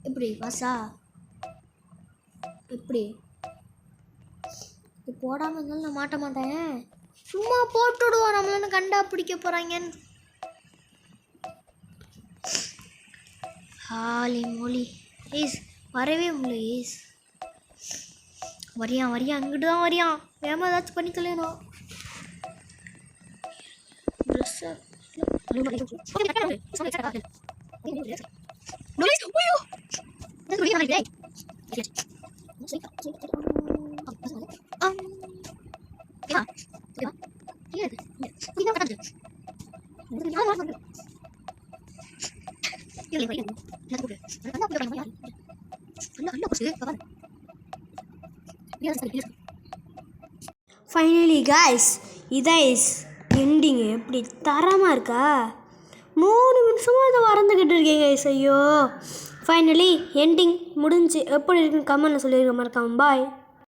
எப்படி வாசா எப்படி போடாமல் இருந்தாலும் நான் மாட்ட மாட்டேன். சும்மா போட்டுடுவோம், நம்மளன்னு கண்டா பிடிக்க போகிறாங்கன்னு. ஹாலி மொழி ஏஸ் வரவே முடியல. ஏஸ் வரியான் அங்கிட்டு தான் வரியான். வேமா ஏதாச்சும் பண்ணிக்கலேனோ. ட்ரெஸ்ஸை ஃபைனலி காய்ஸ் இதான் எண்டிங்கு. எப்படி தரமாக இருக்கா? 3 நிமிஷமாக அதை வறந்துக்கிட்டு இருக்கேன் கைஸ். ஐயோ ஃபைனலி எண்டிங் முடிஞ்சு. எப்படி இருக்குன்னு கமெண்ட்டில் சொல்லியிருக்க மறக்காம. பாய்.